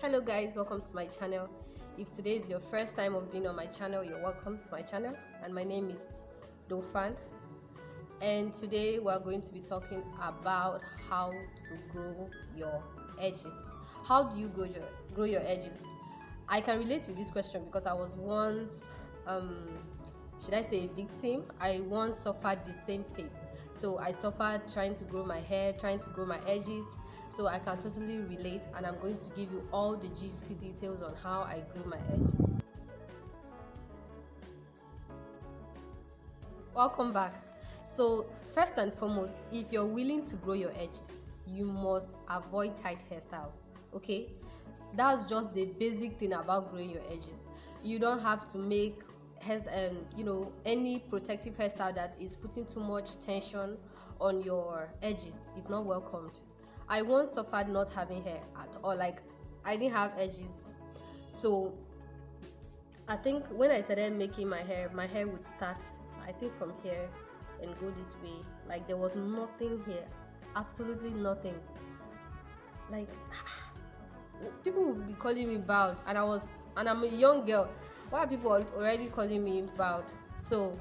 Hello guys, welcome to my channel. If today is your first time of being on my channel, you're welcome to my channel, and my name is Dofan, and today we're going to be talking about how to grow your edges. How do you grow your edges? I can relate with this question because I was once should I say a victim. I once suffered the same fate. So I suffered trying to grow my hair, trying to grow my edges. So I can totally relate, and I'm going to give you all the juicy details on how I grew my edges. Welcome back. So first and foremost, if you're willing to grow your edges, you must avoid tight hairstyles. Okay, that's just the basic thing about growing your edges. You don't have to make any protective hairstyle that is putting too much tension on your edges is not welcomed. I once suffered not having hair at all. Like, I didn't have edges. So I think when I started making my hair would start, I think, from here and go this way. Like, there was nothing here, absolutely nothing. Like, people would be calling me bald, and I'm a young girl. Why are people already calling me bald? So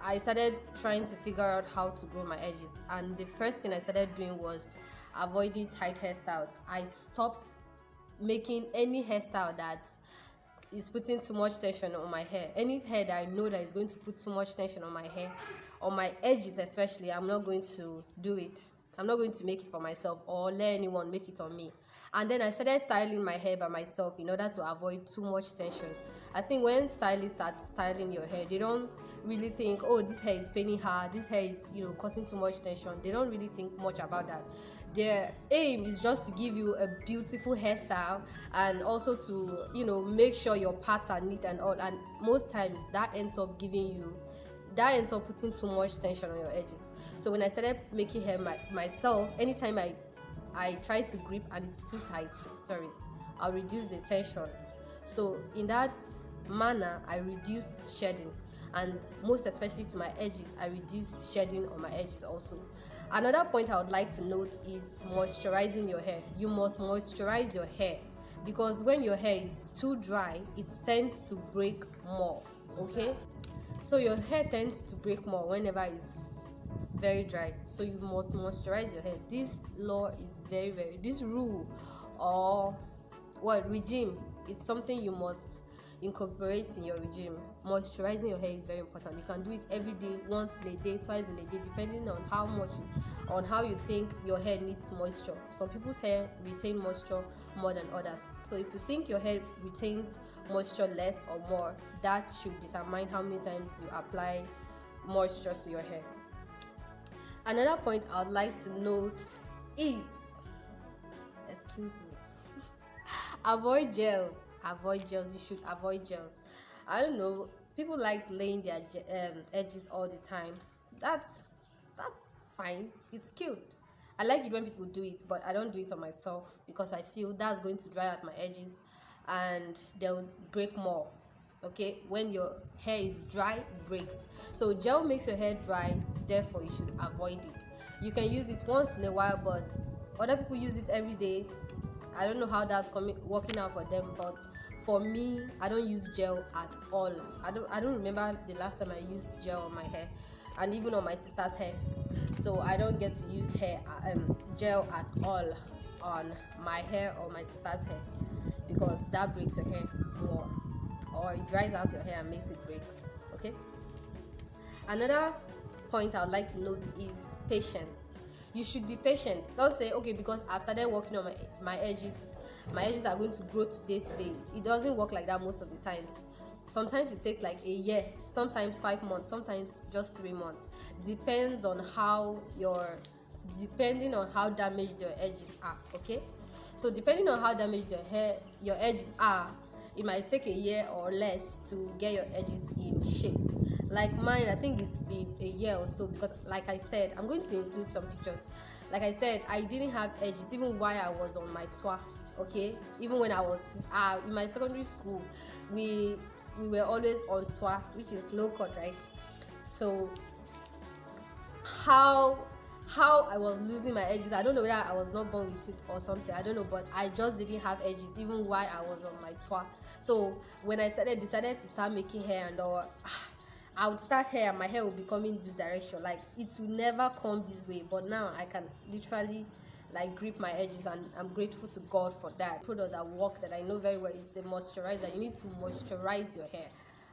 I started trying to figure out how to grow my edges, and the first thing I started doing was avoiding tight hairstyles. I stopped making any hairstyle that is putting too much tension on my hair. Any hair that I know that is going to put too much tension on my hair, on my edges especially, I'm not going to do it. I'm not going to make it for myself or let anyone make it on me. And then I started styling my hair by myself in order to avoid too much tension. I think when stylists start styling your hair, they don't really think, oh, this hair is paining her, this hair is, causing too much tension. They don't really think much about that. Their aim is just to give you a beautiful hairstyle, and also to, make sure your parts are neat and all. And most times that ends up putting too much tension on your edges. So when I started making hair myself, anytime I try to grip and it's too tight, I'll reduce the tension. So in that manner, I reduced shedding, and most especially to my edges, I reduced shedding on my edges also. Another point I would like to note is moisturizing your hair. You must moisturize your hair, because when your hair is too dry, it tends to break more. Okay, so your hair tends to break more whenever it's very dry. So you must moisturize your hair. This law is this rule, or regime, it's something you must incorporate in your regime. Moisturizing your hair is very important. You can do it every day, once in a day, twice in a day, depending on how you think your hair needs moisture. Some people's hair retain moisture more than others. So if you think your hair retains moisture less or more, that should determine how many times you apply moisture to your hair. Another point I would like to note is, excuse me, avoid gels. You should avoid gels. I don't know, people like laying their edges all the time. That's fine, it's cute. I like it when people do it, but I don't do it on myself because I feel that's going to dry out my edges and they'll break more. Okay, when your hair is dry, it breaks. So gel makes your hair dry, therefore you should avoid it. You can use it once in a while, but other people use it every day. I don't know how that's working out for them, but for me, I don't use gel at all. I don't remember the last time I used gel on my hair, and even on my sister's hair. So I don't get to use gel at all on my hair or my sister's hair, because that breaks your hair more, or it dries out your hair and makes it break. Okay, another point I would like to note is patience. You should be patient. Don't say, okay, because I've started working on my edges are going to grow today. It doesn't work like that most of the times. Sometimes it takes like a year, sometimes 5 months, sometimes just 3 months. Depending on how damaged your edges are. Okay, so depending on how damaged your edges are, it might take a year or less to get your edges in shape. Like mine, I think it's been a year or so, because like I said, I'm going to include some pictures. Like I said, I didn't have edges even while I was on my tour. Okay, even when I was in my secondary school, we were always on tour, which is low cut, right? So how how I was losing my edges. I don't know whether I was not born with it or something. I don't know, but I just didn't have edges even while I was on my tour. So when I decided to start making hair and all, I would start hair and my hair would be coming this direction. Like it will never come this way. But now I can literally like grip my edges, and I'm grateful to God for that. Product that work that I know very well is a moisturizer. You need to moisturize your hair.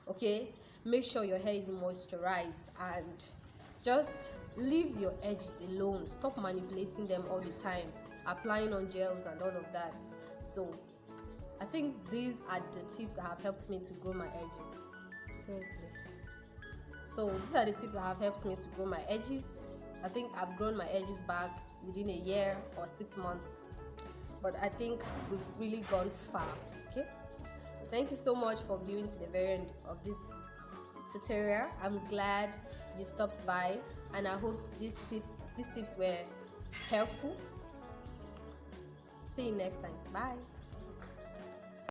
Okay? Make sure your hair is moisturized and just leave your edges alone. Stop manipulating them all the time, applying on gels and all of that. So I think these are the tips that have helped me to grow my edges. Seriously. So these are the tips that have helped me to grow my edges. I think I've grown my edges back within a year or 6 months. But I think we've really gone far. Okay? So thank you so much for viewing to the very end of this tutorial. I'm glad you stopped by, and I hope these tips were helpful. See you next time. Bye.